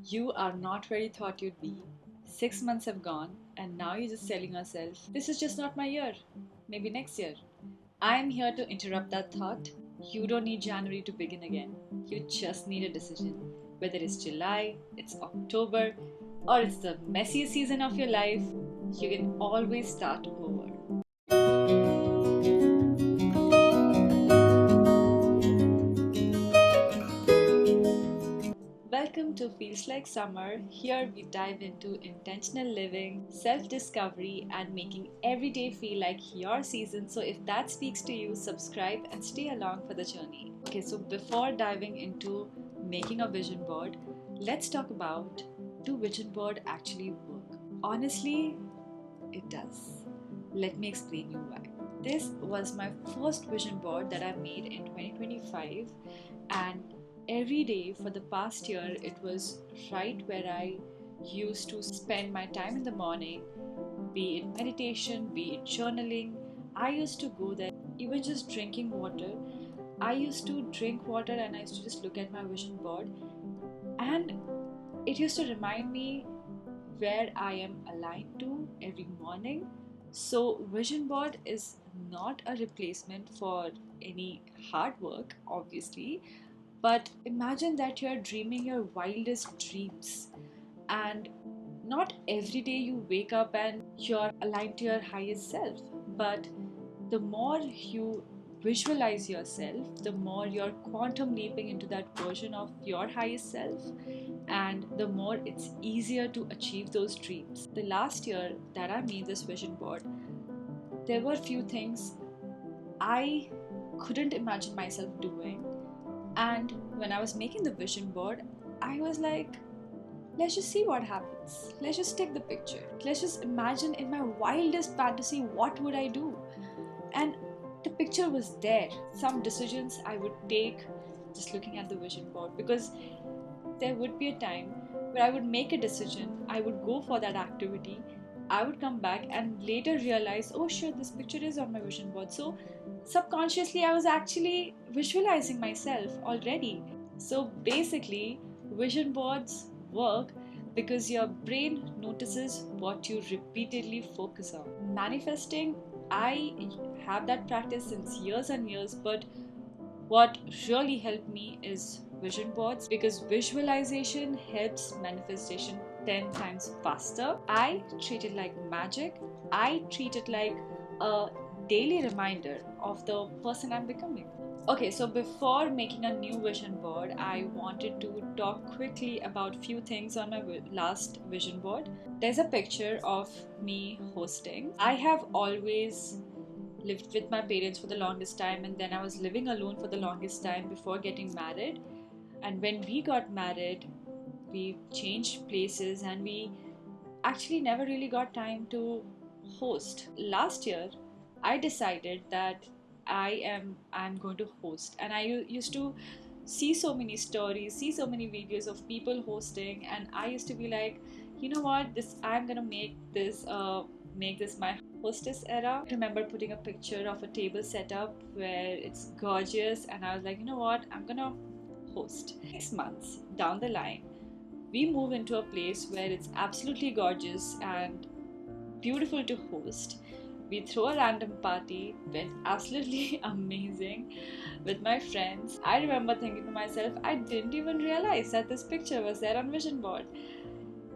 You are not where you thought you'd be. 6 months have gone, and now you're just telling yourself, this is just not my year. Maybe next year. I'm here to interrupt that thought. You don't need January to begin again. You just need a decision. Whether it's July, it's October, or it's the messiest season of your life, you can always start over. Welcome to Feels Like Summer. Here we dive into intentional living, self discovery, and making every day feel like your season. So, if that speaks to you, subscribe and stay along for the journey. Okay, so before diving into making a vision board, let's talk about, do vision board actually work? Honestly, it does. Let me explain you why. This was my first vision board that I made in 2025, and every day for the past year it was right where I used to spend my time in the morning, be it meditation, be it journaling. I used to go there, even just drinking water. I used to drink water and I used to just look at my vision board, and it used to remind me where I am aligned to every morning. So, vision board is not a replacement for any hard work, obviously, but imagine that you're dreaming your wildest dreams, and not every day you wake up and you're aligned to your highest self, but the more you visualize yourself, the more you're quantum leaping into that version of your highest self, and the more it's easier to achieve those dreams. The last year that I made this vision board, there were few things I couldn't imagine myself doing. And when I was making the vision board, I was like, let's just see what happens. Let's just take the picture. Let's just imagine in my wildest fantasy what would I do? And the picture was there. Some decisions I would take just looking at the vision board, because there would be a time where I would make a decision, I would go for that activity, I would come back and later realize, oh shit, this picture is on my vision board. So subconsciously, I was actually visualizing myself already. So basically, vision boards work because your brain notices what you repeatedly focus on. Manifesting, I have that practice since years and years, but what really helped me is vision boards, because visualization helps manifestation 10 times faster. I treat it like magic. I treat it like a daily reminder of the person I'm becoming. Okay, so before making a new vision board, I wanted to talk quickly about few things on my last vision board. There's a picture of me hosting. I have always lived with my parents for the longest time, and then I was living alone for the longest time before getting married. And when we got married, we changed places and we actually never really got time to host. Last year, I decided that I'm going to host, and I used to see so many stories, see so many videos of people hosting, and I used to be like, you know what, this I'm gonna make this my hostess era. I remember putting a picture of a table setup where it's gorgeous, and I was like, you know what, I'm gonna host. 6 months down the line, we move into a place where it's absolutely gorgeous and beautiful to host. We throw a random party, went absolutely amazing with my friends. I remember thinking to myself, I didn't even realize that this picture was there on Vision Board.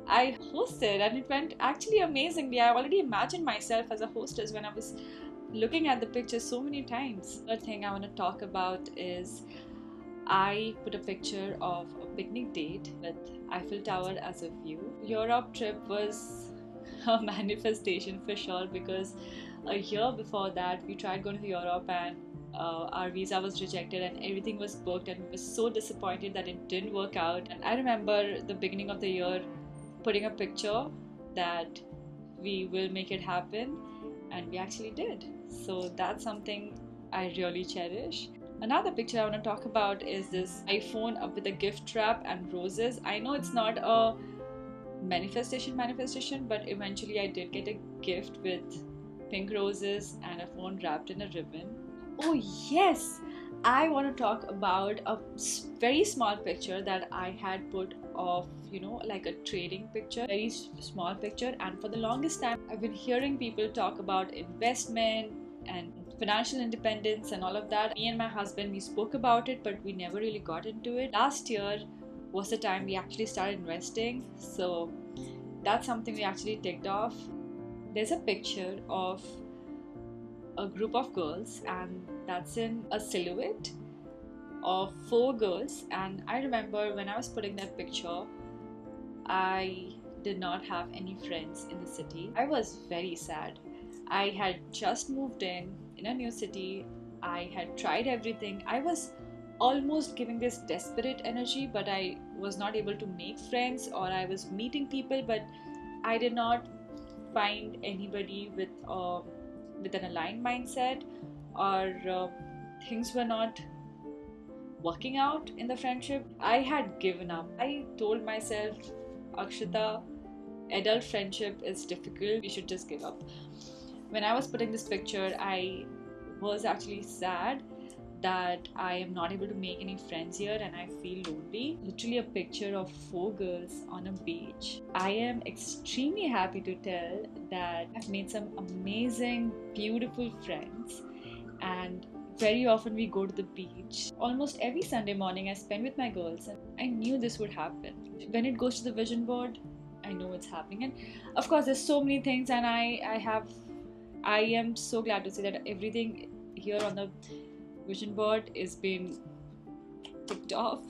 I hosted and it went actually amazingly. I already imagined myself as a hostess when I was looking at the picture so many times. Another thing I want to talk about is I put a picture of a picnic date with Eiffel Tower as a view. Europe trip was a manifestation for sure, because a year before that we tried going to Europe, and our visa was rejected and everything was booked, and we were so disappointed that it didn't work out. And I remember the beginning of the year putting a picture that we will make it happen, and we actually did. So that's something I really cherish. Another picture I want to talk about is this iPhone up with a gift wrap and roses. I know it's not a manifestation, but eventually I did get a gift with pink roses and a phone wrapped in a ribbon. Oh yes, I want to talk about a very small picture that I had put of, like a trading picture, very small picture. And for the longest time, I've been hearing people talk about investment and financial independence and all of that. Me and my husband, we spoke about it, but we never really got into it. Last year was the time we actually started investing. So that's something we actually ticked off. There's a picture of a group of girls, and that's in a silhouette of four girls. And I remember when I was putting that picture, I did not have any friends in the city. I was very sad. I had just moved in a new city. I had tried everything. I was almost giving this desperate energy, but I was not able to make friends, or I was meeting people, but I did not find anybody with an aligned mindset, or things were not working out in the friendship. I had given up. I told myself, Akshita, adult friendship is difficult. You should just give up. When I was putting this picture, I was actually sad that I am not able to make any friends here and I feel lonely. Literally a picture of four girls on a beach. I am extremely happy to tell that I've made some amazing, beautiful friends, and very often we go to the beach. Almost every Sunday morning I spend with my girls, and I knew this would happen. When it goes to the vision board, I know it's happening. And of course there's so many things, and I am so glad to say that everything here on the vision board is being ticked off.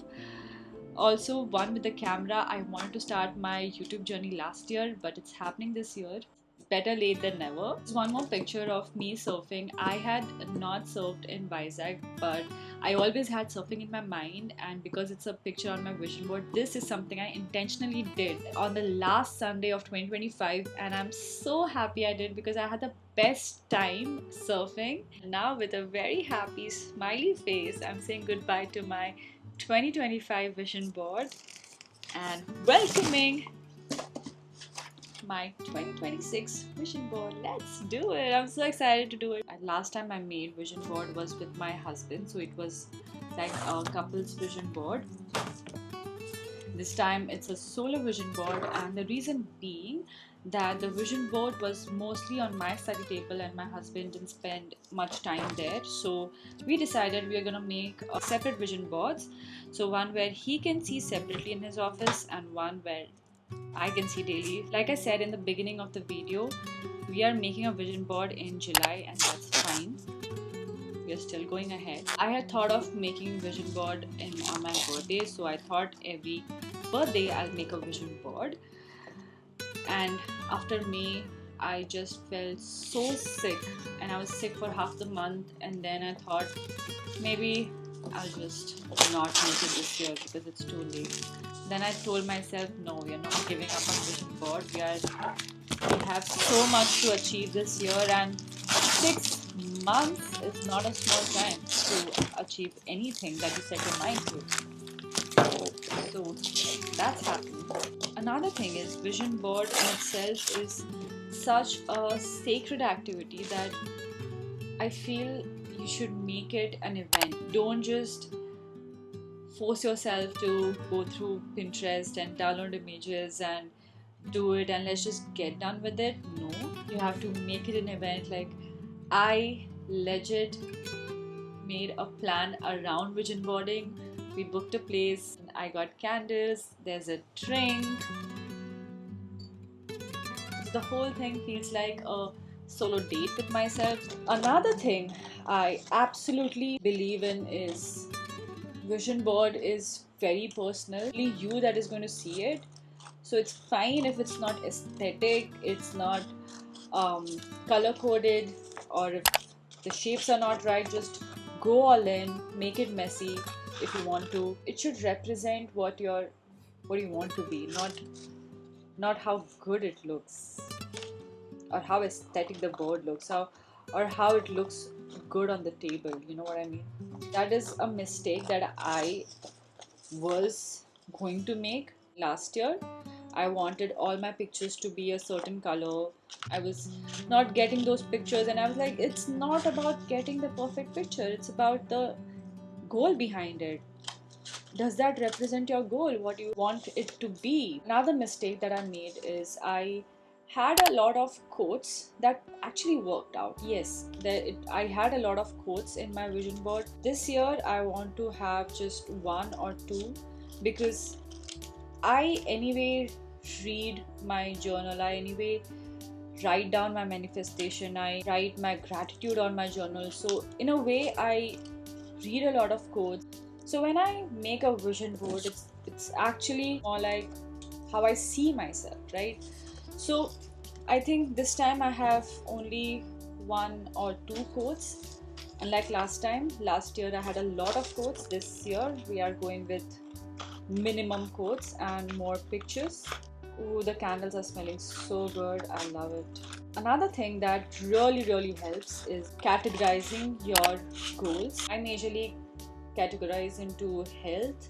Also, one with the camera. I wanted to start my YouTube journey last year, but it's happening this year. Better late than never. There's one more picture of me surfing. I had not surfed in Vizag, but I always had surfing in my mind, and because it's a picture on my vision board, this is something I intentionally did on the last Sunday of 2025, and I'm so happy I did because I had the best time surfing. Now, with a very happy, smiley face, I'm saying goodbye to my 2025 vision board and welcoming my 2026 vision board. Let's do it. I'm so excited to do it. Last time I made vision board was with my husband, so it was like a couple's vision board. This time it's a solo vision board, and the reason being that the vision board was mostly on my study table and my husband didn't spend much time there. So we decided we are gonna make separate vision boards. So one where he can see separately in his office, and one where I can see daily. Like I said in the beginning of the video, we are making a vision board in July, and that's fine. We are still going ahead. I had thought of making vision board on my birthday, so I thought every birthday I'll make a vision board. And after May, I just felt so sick, and I was sick for half the month, and then I thought maybe I'll just not make it this year because it's too late. Then I told myself, no, we're not giving up on vision board. We have so much to achieve this year, and 6 months is not a small time to achieve anything that you set your mind to. So that's happening. Another thing is, vision board in itself is such a sacred activity that I feel you should make it an event. Don't just force yourself to go through Pinterest and download images and do it and let's just get done with it. No, you have to make it an event. Like, I legit made a plan around vision boarding. We booked a place, I got candles, there's a drink. The whole thing feels like a solo date with myself. Another thing I absolutely believe in is vision board is very personal. Only you that is going to see it. So it's fine if it's not aesthetic, it's not color coded, or if the shapes are not right. Just go all in, make it messy if you want to. It should represent what you want to be, not how good it looks or how aesthetic the board looks, or how it looks good on the table. You know what I mean? That is a mistake that I was going to make last year. I wanted all my pictures to be a certain color. I was not getting those pictures, and I was like, it's not about getting the perfect picture, it's about the goal behind it. Does that represent your goal? What you want it to be? Another mistake that I made is I had a lot of quotes that actually worked out. Yes, I had a lot of quotes in my vision board. This year, I want to have just one or two because I anyway read my journal. I anyway write down my manifestation. I write my gratitude on my journal. So, in a way, I read a lot of quotes. So when I make a vision board, it's actually more like how I see myself, right? So I think this time I have only one or two quotes. Unlike last year I had a lot of quotes. This year we are going with minimum quotes and more pictures. Ooh, the candles are smelling so good. I love it. Another thing that really helps is categorizing your goals. I majorly categorize into health,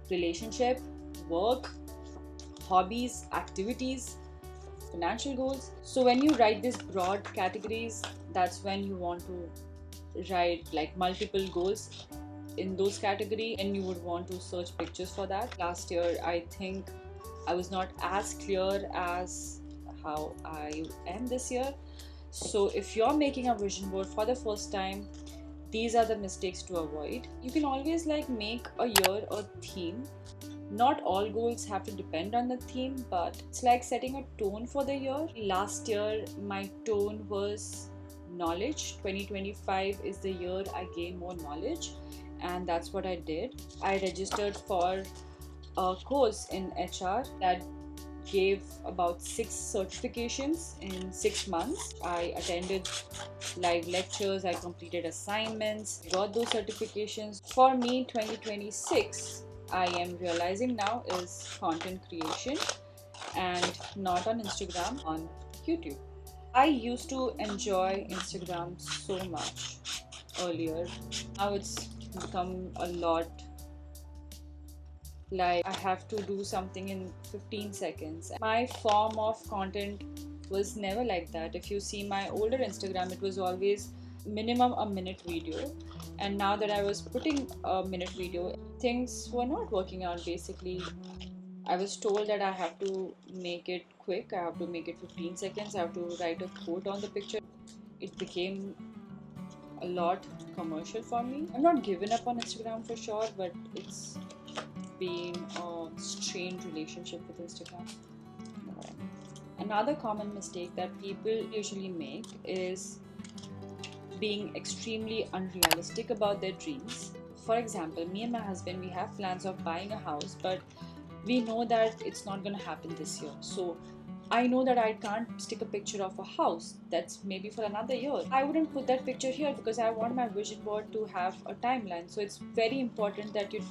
relationship, work, hobbies, activities, financial goals. So when you write these broad categories, that's when you want to write like multiple goals in those categories, and you would want to search pictures for that. Last year I think I was not as clear as how I am this year. So if you're making a vision board for the first time, these are the mistakes to avoid. You can always like make a year a theme. Not all goals have to depend on the theme, but it's like setting a tone for the year. Last year my tone was knowledge. 2025 is the year I gain more knowledge, and that's what I did. I registered for a course in HR that gave about 6 certifications in 6 months. I attended live lectures, I completed assignments, got those certifications. For me, 2026, I am realizing now, is content creation, and not on Instagram, on YouTube. I used to enjoy Instagram so much earlier. Now it's become a lot like I have to do something in 15 seconds. My form of content was never like that. If you see my older Instagram, it was always minimum a minute video. And now that I was putting a minute video, things were not working out basically. I was told that I have to make it quick, I have to make it 15 seconds, I have to write a quote on the picture. It became a lot commercial for me. I'm not given up on Instagram for sure, but it's been a strained relationship with Instagram. Another common mistake that people usually make is being extremely unrealistic about their dreams. For example, me and my husband, we have plans of buying a house, but we know that it's not going to happen this year. So I know that I can't stick a picture of a house that's maybe for another year. I wouldn't put that picture here because I want my vision board to have a timeline. So it's very important that you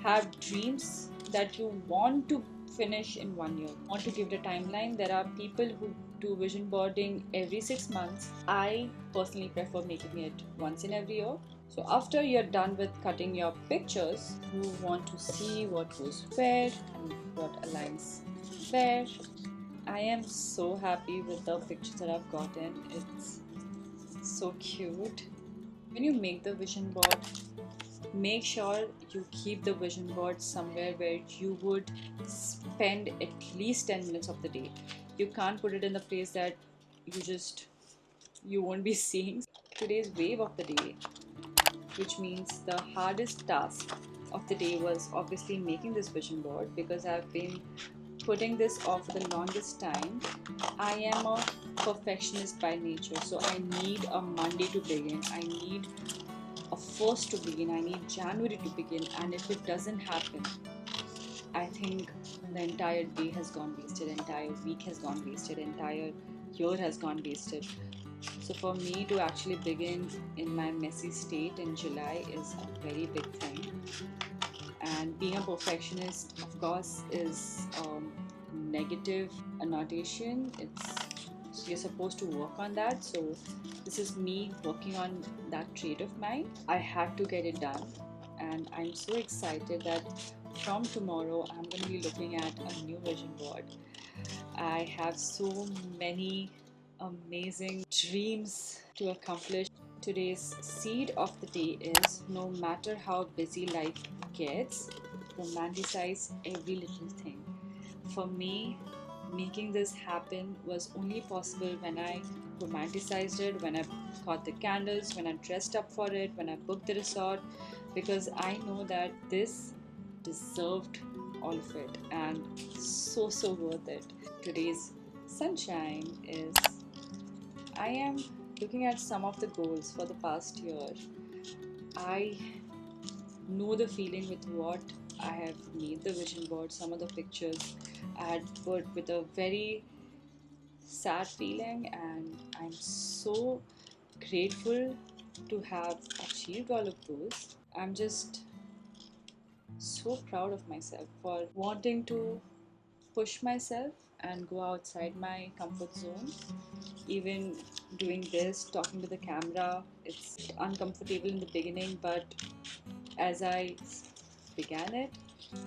have dreams that you want to finish in 1 year. Want to give the timeline. There are people who do vision boarding every 6 months. I personally prefer making it once in every year. So after you're done with cutting your pictures, you want to see what goes where and what aligns where. I am so happy with the pictures that I've gotten. It's so cute. When you make the vision board, make sure you keep the vision board somewhere where you would spend at least 10 minutes of the day. You can't put it in the place that you won't be seeing. Today's wave of the day, which means the hardest task of the day, was obviously making this vision board because I've been putting this off for the longest time. I am a perfectionist by nature, so I need a Monday to begin. I need a first to begin. I need January to begin. And if it doesn't happen, I think the entire day has gone wasted, entire week has gone wasted, entire year has gone wasted. So for me to actually begin in my messy state in July is a very big thing. And being a perfectionist, of course, is negative annotation. So you're supposed to work on that. So this is me working on that trait of mine. I have to get it done, and I'm so excited that from tomorrow I'm going to be looking at a new vision board. I have so many amazing dreams to accomplish. Today's seed of the day is no matter how busy life gets, romanticize every little thing. For me, making this happen was only possible when I romanticized it, when I got the candles, when I dressed up for it, when I booked the resort, because I know that this deserved all of it and so worth it. Today's sunshine is I am looking at some of the goals for the past year. I know the feeling with what I have made the vision board, some of the pictures I had put with a very sad feeling, and I'm so grateful to have achieved all of those. I'm just so proud of myself for wanting to push myself and go outside my comfort zone. Even doing this, talking to the camera, it's uncomfortable in the beginning, but as I began it,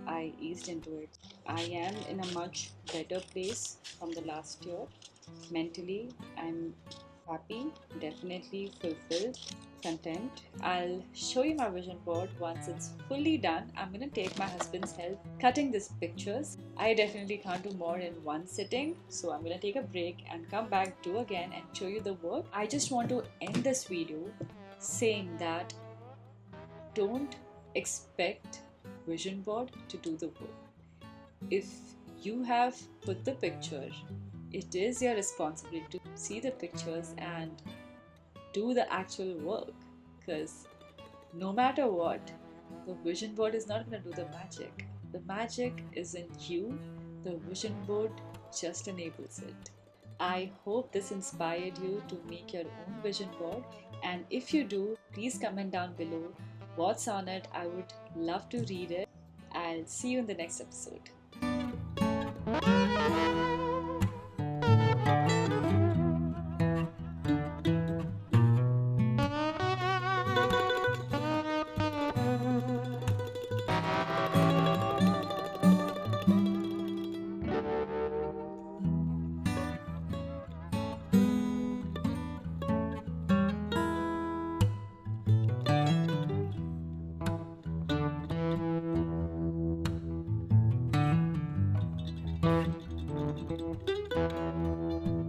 I eased into it. I am in a much better place from the last year. Mentally, I'm happy, definitely fulfilled, content. I'll show you my vision board once it's fully done. I'm gonna take my husband's help cutting these pictures. I definitely can't do more in one sitting, so I'm gonna take a break and come back, do again, and show you the work. I just want to end this video saying that don't expect vision board to do the work. If you have put the picture, it is your responsibility to see the pictures and do the actual work, because no matter what, the vision board is not going to do the magic. The magic is in you, the vision board just enables it. I hope this inspired you to make your own vision board, and if you do, please comment down below what's on it. I would love to read it. I'll see you in the next episode.